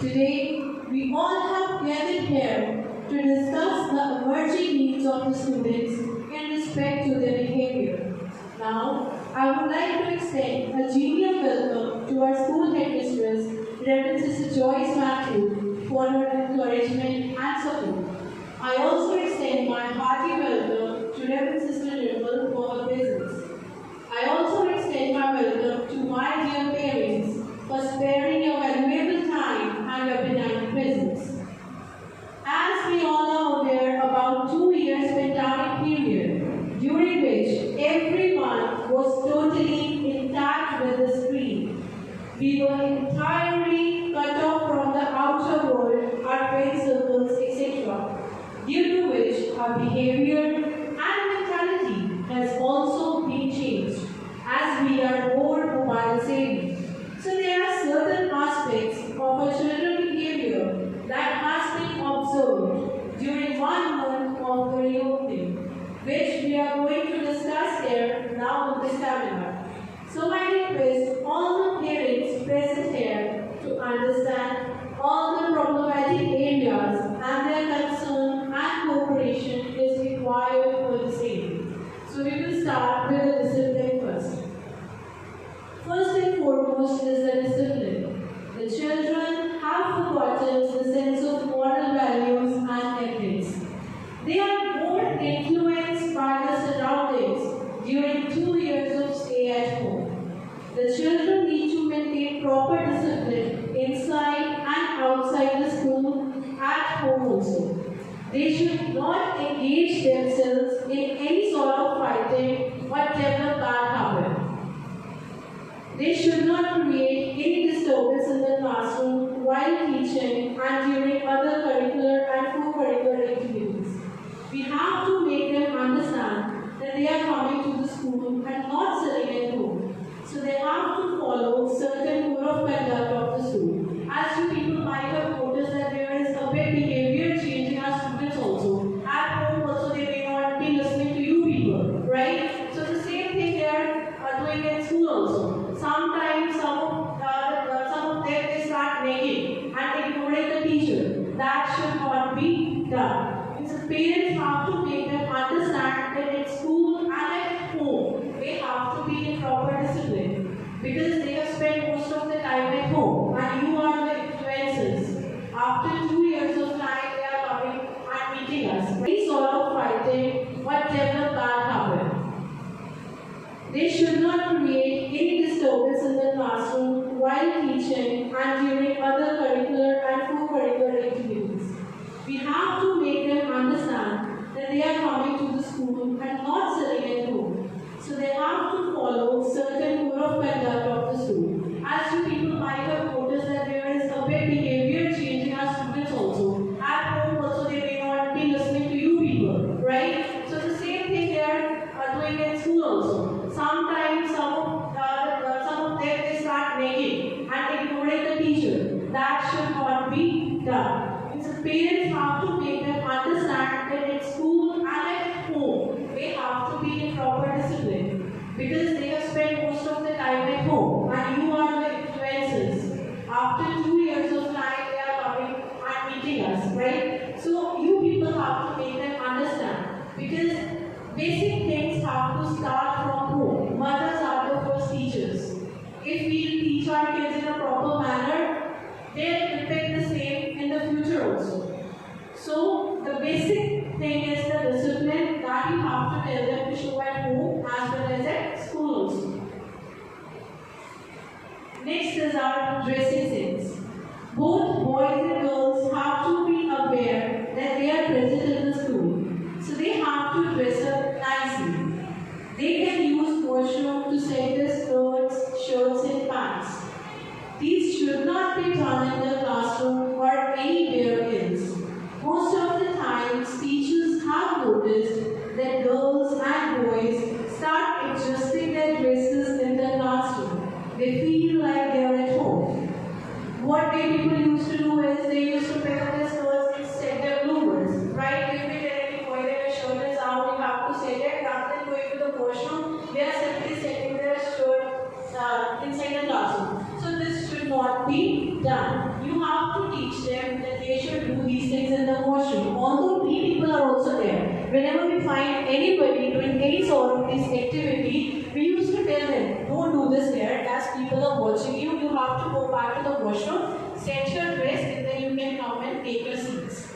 Today, we all have gathered here to discuss the emerging needs of the students in respect to their behavior. Now, I would like to extend a genial welcome to our school headmistress, Reverend Sister Joyce Matthew, for her encouragement and support. I also extend my hearty welcome to Reverend Sister Dimple for her presence. I also extend my welcome to my dear parents for sparing your valuable time and your benign presence. As we all are aware, about 2 years pandemic period, during which everyone was totally intact with the screen. We were entirely cut off from the outer world, our friend circles, etc., due to which our behavior and mentality has also been changed as we are more mobile savvy. So there are certain aspects of our children's behavior that has been observed during 1 month of the reopening, which we are going to discuss here now in this seminar. So I request all the parents present here to understand all the problematic areas and their concern and cooperation is required for the same. So we will start with the discipline first. First and foremost is the discipline. The children have forgotten the sense of moral values and ethics. They are more influenced by the surroundings during 2 years of stay at home. The children need to maintain proper discipline inside and outside the school, at home also. They should not engage themselves in any sort of fighting or develop bad habit. They should not create any disturbance in the classroom while teaching and during other curricular and co-curricular activities. We have to make them understand that they are coming to the school and not sitting at home. So they have to follow certain code of conduct of the school. As you people might have noticed that there is a bit behavior change in our students also. At home also they may not be listening to you people, right? So the same thing they are doing in school also. Sometimes some of them they start nagging and ignoring the teacher. That should not be done. So parents have to make them understand that at school and at home they have to be in proper discipline because they have spent most of the time at home and you are the influencers. After 2 years of time they are coming and meeting us. Any sort of fighting or develop bad habit. They should not create any disturbance in the classroom while teaching and during other curricular and co-curricular activities. We have to make them understand that they are coming to the school and not sitting at home. So they have to follow certain code of conduct of the school. As you people might have noticed that there is a bit behavior change in our students also. At home also they may not be listening to you people, right? So the same thing they are doing in school also. Sometimes some of them they start nagging and ignoring the teacher. That should not be done. So parents have to make them understand that at school and at home they have to be in proper discipline because they have spent most of the time at home and you are the influencers. After 2 years of time they are coming and meeting us, right? So you people have to make them understand because basic things have to start from home. Mothers are the first teachers. If we teach our kids in a proper manner, they'll repeat the same in the future also. So the basic thing is the discipline that you have to tell them to show at home as well as at school also. Next is our dressing sense. Both boys and girls have to be aware that they are present in the school. So they have to dress up nicely. They can use washroom to set their skirts, shirts and pants. These should not be done in the classroom or anywhere else. Most of the times, teachers have noticed that girls and boys start adjusting their dresses in the classroom. They feel like they are at home. What people used to do is they used to pick up their skirts and set their bloomers. Right? If we tell any boy that your shirt is out, you have to set it. Rather than going to the washroom, they are simply setting their shirt inside the classroom. So this should not be done. You have to them that they should do these things in the washroom. Although we people are also there. Whenever we find anybody doing any sort of this activity, we used to tell them, don't do this here as people are watching you. You have to go back to the washroom, set your dress, and then you can come and take your seats.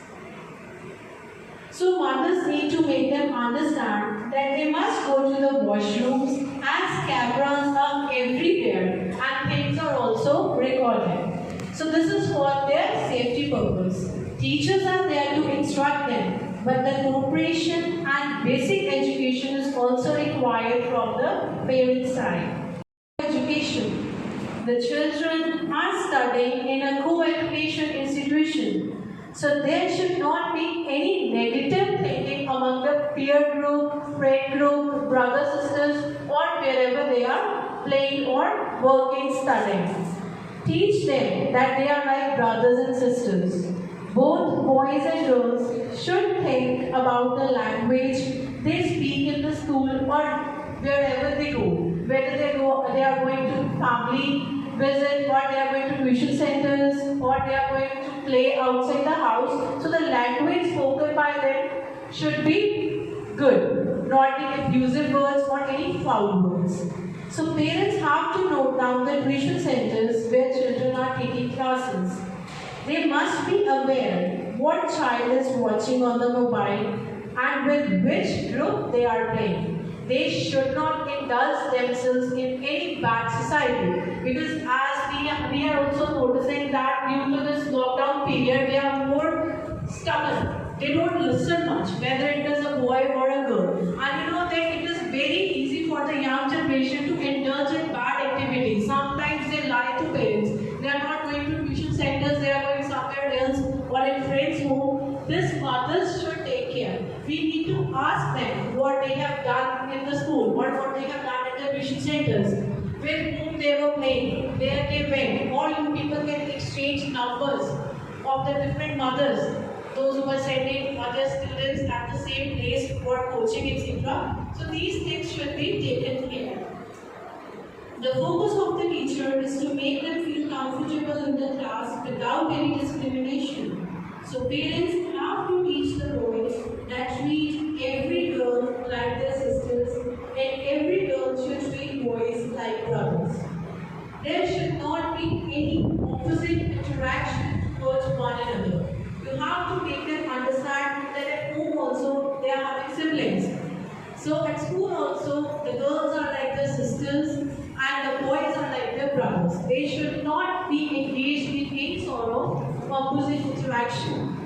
So mothers need to make them understand that they must go to the washrooms as cameras are everywhere and things are also recorded. So this is for their safety purpose. Teachers are there to instruct them, but the cooperation and basic education is also required from the parents' side. Education. The children are studying in a co-education institution. So there should not be any negative thinking among the peer group, friend group, brother, sisters, or wherever they are playing or working, studying. Teach them that they are like brothers and sisters. Both boys and girls should think about the language they speak in the school or wherever they go. Whether they are going to family visit, or they are going to tuition centers, or they are going to play outside the house. So the language spoken by them should be good, not the abusive words or any foul words. So parents have to note down the tuition centers where children are taking classes. They must be aware what child is watching on the mobile and with which group they are playing. They should not indulge themselves in any bad society, because as we are also noticing that due to this lockdown period, they are more stubborn. They don't listen much, whether it is a boy or a girl. And you know that it is very easy for the young generation to indulge in bad activities. Sometimes they lie to parents. They are not going to tuition centers, they are going somewhere else or in friends' home. This mothers should take care. We need to ask them what they have done in the school or what they have done in the tuition centers, with whom they were playing, where they went. Or you people can exchange numbers of the different mothers, those who are sending other students at the same place for coaching, etc. So these things should be taken care. The focus of the teacher is to make them feel comfortable in the class without any discrimination. So parents have to teach the boys that treat every girl like their sisters and every girl should treat boys like brothers. There should not be any opposite interaction towards one another. You have to make them understand that at home also they are having siblings. So at school also the girls are like their sisters and the boys are like their brothers. They should not be engaged in any sort of opposite interaction.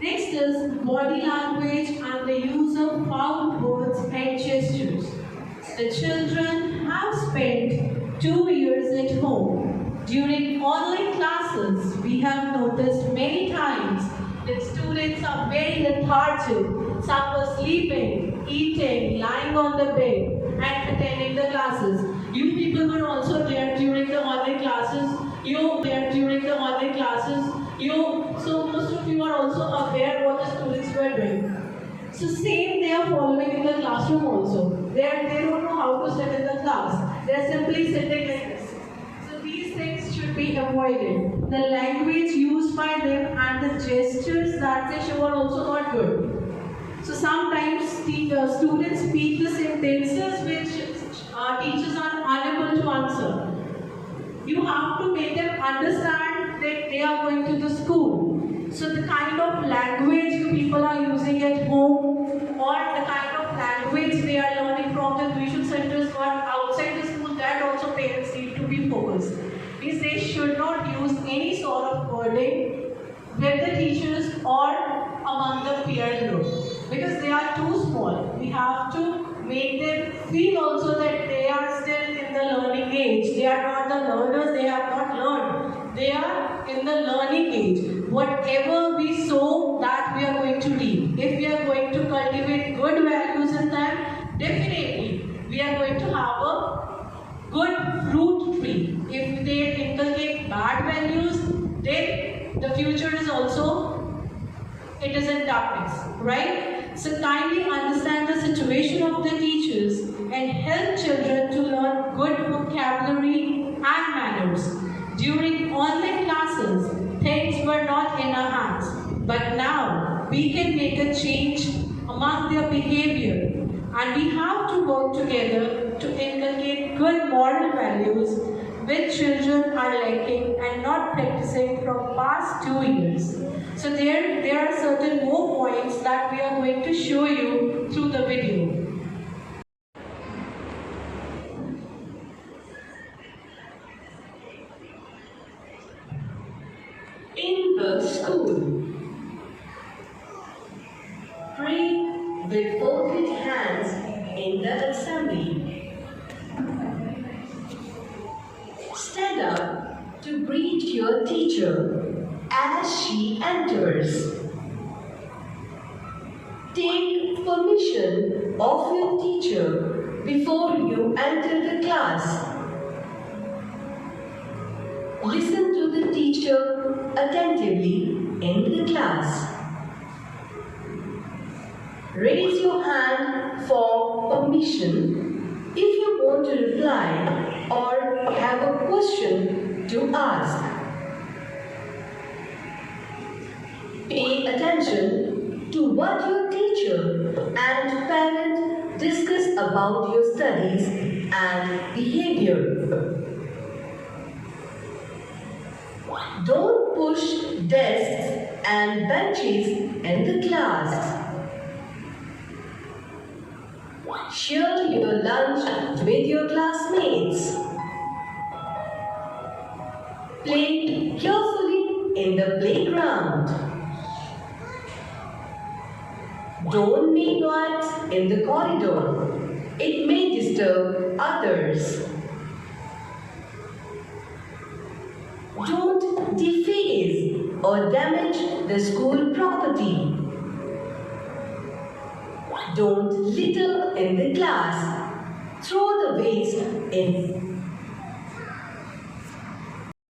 Next is body language and the use of foul words and gestures. The children have spent 2 years at home. During online classes, we have noticed many times that students are very lethargic. Some were sleeping, eating, lying on the bed and attending the classes. You people were also there during the online classes. So most of you are also aware what the students were doing. So same they are following in the classroom also. They don't know how to sit in the class. They are simply sitting like this. So these things should be avoided. The language used by them and the gestures that they show are also not good. So sometimes the students speak the sentences which teachers are unable to answer. You have to make them understand that they are going to the school. So the kind of language you people are using at home or the kind of language they are learning from the tuition centers or outside the school, that also parents need to be focused. Means they should not use any sort of wording with the teachers or among the peer group, because they are too small. We have to make them feel also that they are still in the learning age. They are not the learners, they have not learned. They are in the learning age. Whatever we sow, that we are going to reap. If we are going to cultivate good values in them, definitely we are going to have a good fruit tree. If they inculcate bad values, then the future is also, it is in darkness, right? So kindly understand the situation of the teachers and help children to learn good vocabulary and manners. during online classes, things were not in our hands. But now we can make a change among their behavior, and we have to work together to inculcate good moral values which children are lacking and not practicing from past 2 years. So there are certain more points that we are going to show you through the video. In the school, pray with folded hands in the assembly. Stand up to greet your teacher as she enters. Take permission of your teacher before you enter the class. Listen to the teacher attentively in the class. Raise your hand for permission if you want to reply or have a question to ask. Pay attention to what your teacher and parent discuss about your studies and behavior. Don't push desks and benches in the class. Share your lunch with your classmates. Play carefully in the playground. Don't make noise in the corridor. It may disturb others. Don't deface or damage the school property. Don't litter in the class. Throw the waste in.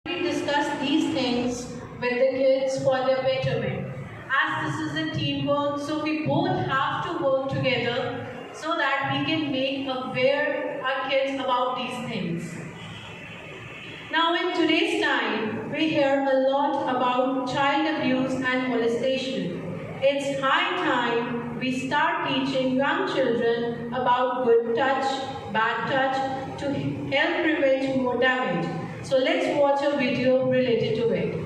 We discuss these things with the kids for their betterment. As this is a teamwork, so we both have to work together so that we can make aware our kids about these things. Now in today's time, we hear a lot about child abuse and molestation. It's high time we start teaching young children about good touch, bad touch to help prevent more damage. So let's watch a video related to it.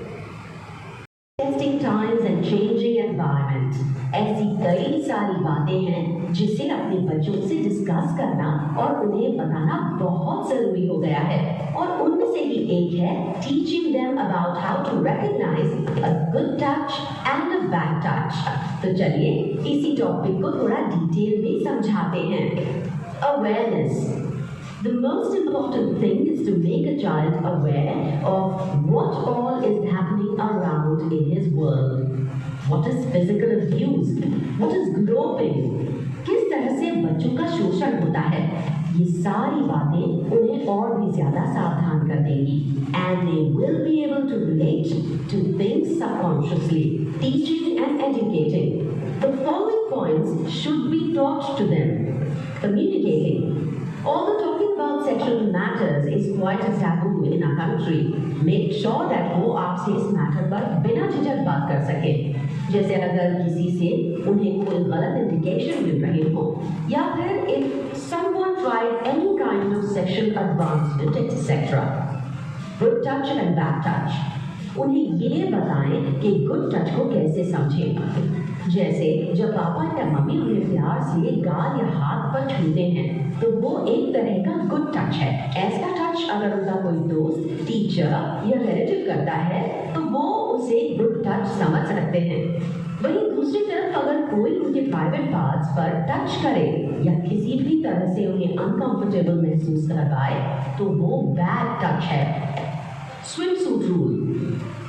Testing times and changing environment. ऐसी कई सारी बातें हैं जिसे अपने बच्चों से discuss करना और उन्हें बताना बहुत जरूरी हो गया है और उनमें से ही एक है teaching them about how to recognize a good touch and a bad touch. तो चलिए इसी टॉपिक को थोड़ा डिटेल में समझाते हैं. Awareness. The most important thing is to make a child aware of what all is happening around in his world. What is physical abuse? What is groping? किस तरह से बच्चों का शोषण होता है? ये सारी बातें उन्हें और भी ज्यादा सावधान कर देंगी. And they will be able to relate to things subconsciously, teaching and educating. The following points should be taught to them. Communicating. Although talking about sexual matters is quite a taboo in our country, make sure that वो आपसे इस matter पर बिना झिझक बात कर सके. जैसे अगर किसी से उन्हें कोई गलत इंडिकेशन मिल रहे हो या फिर if someone tried any kind of sexual advancement etc. Good touch and bad touch. उन्हें ये बताएं कि गुड टच को कैसे समझें. जैसे जब पापा या मम्मी उन्हें प्यार से गाल या हाथ पर छूते हैं तो वो एक तरह का गुड टच है. ऐसा टच अगर उनका कोई दोस्त, टीचर या रिलेटिव करता है तो वो उसे गुड टच समझ सकते हैं. वहीं दूसरी तरफ अगर कोई उनके प्राइवेट पार्ट्स पर टच करे या किसी भी तरह से उन्हें अनकंफर्टेबल महसूस करवाए तो वो बैड टच है. Swimsuit rule.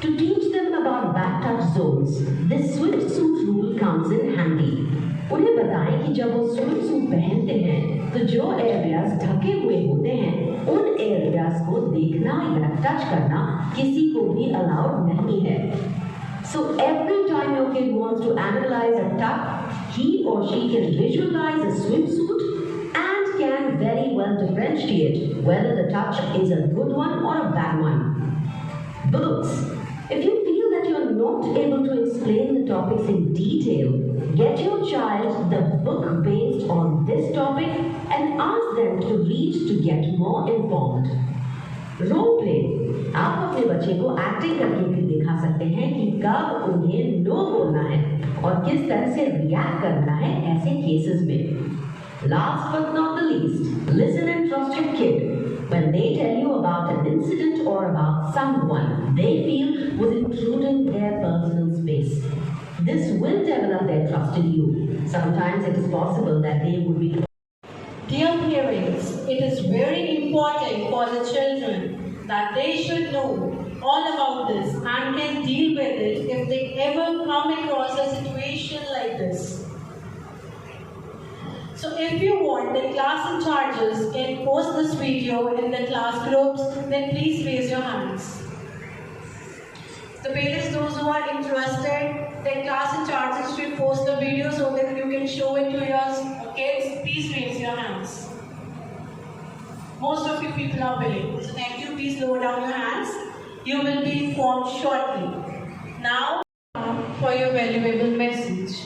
To teach them about bad touch zones, this swimsuit rule comes in handy. उन्हें बताएं कि जब वो swimsuit पहनते हैं तो जो एरियाज ढके हुए होते हैं उन एरियाज को देखना या टच करना किसी को भी अलाउड नहीं है. So every time your kid wants to analyze a tuck, he or she can visualize a swimsuit and can very well differentiate whether the touch is a good one or a bad one. Books. If you feel that you are not able to explain the topics in detail, get your child the book based on this topic and ask them to read to get more informed. Role play, आप अपने बच्चे को acting करके भी दिखा सकते हैं कि कब उन्हें नो बोलना है और किस तरह से रिएक्ट करना है ऐसे केसेस में। Last but not the least, listen and trust your kid when they tell you about an incident or about someone they feel was intruding their personal space. This will develop their trust in you. Sometimes it is possible that they would be. Dear parents, it is very important for the children that they should know all about this and can deal with it if they ever come across a situation like this. So if you want, the class in charges can post this video in the class groups, then please raise your hands. The parents, those who are interested, the class in charges should post the video so that you can show it to your kids. Please raise your hands. Most of you people are willing. So thank you. Please lower down your hands. You will be informed shortly. Now, for your valuable message.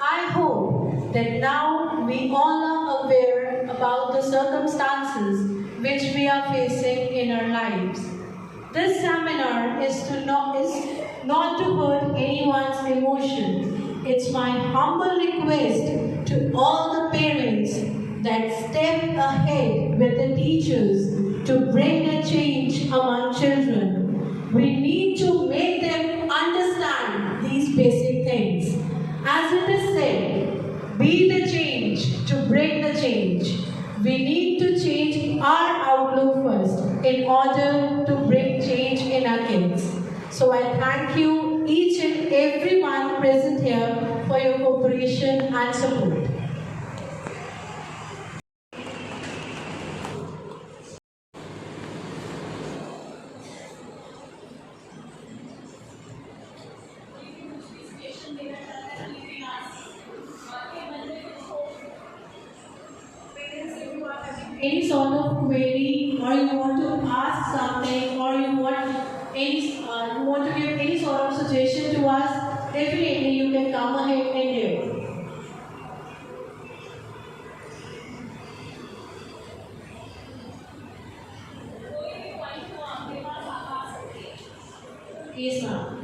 I hope that now we all are aware about the circumstances which we are facing in our lives. This seminar is not to hurt anyone's emotion. It's my humble request to all the parents that step ahead with the teachers to bring a change among children. We need to make them understand these basic things. As it is said, be the change to bring the change. We need to change our outlook first in order to bring change in our kids. So I thank you, each and everyone present here, for your cooperation and support. Any sort of query, or you want to ask something, or you want to give any sort of suggestion to us, definitely you can come ahead and do it. Yes, ma'am.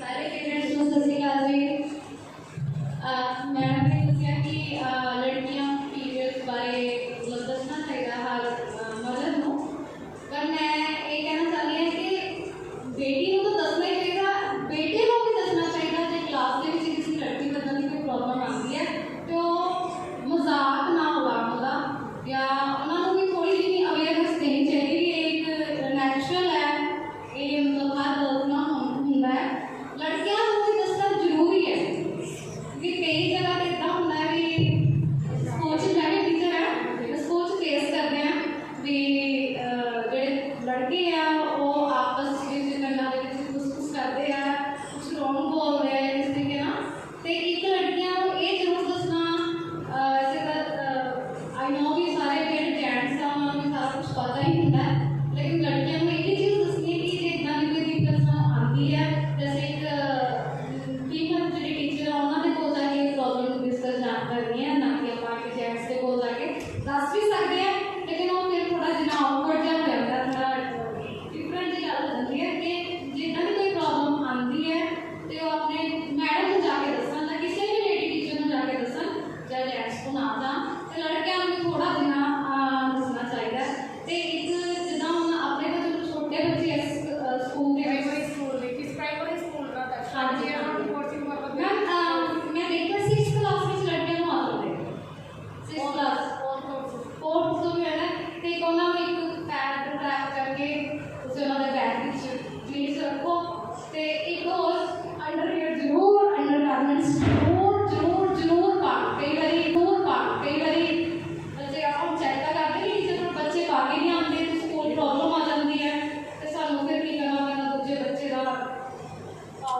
सारे parents को सत श्री अकाल जी। Madam ने दसिया कि लड़कियां periods बारे मतलब दसना चाहिए हर मदद को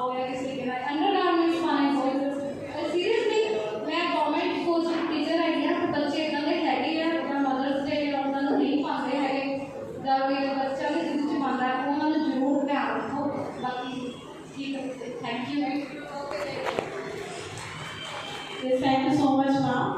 आओ या किसी के ना अंडरगारमेंट्स पाने को सीरियसली मैं गवर्नमेंट स्कूल से टीचर आई है बच्चे इतना दे हैगी है अपना मदर्स डे उन्होंने नहीं पाते है जब ये बच्चा भी जिंदगी में पाता है उन्होंने जरूर ध्यान रखो बाकी ठीक है thank you Yes, thank you so much, ma'am.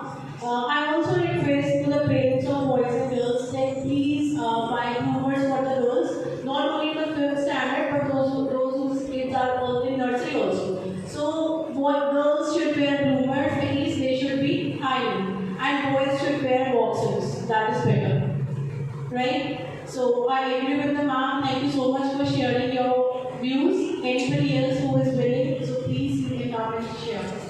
I also request to the parents of boys and girls that please buy homeworks for the girls, not only the 5th standard, but those whose kids are all in nursery also. So, girls should wear bloomers, at least they should be high, and boys should wear boxers. That is better, right? So, I agree with the ma'am. Thank you so much for sharing your views. Anybody else who is willing, so please you can come and share.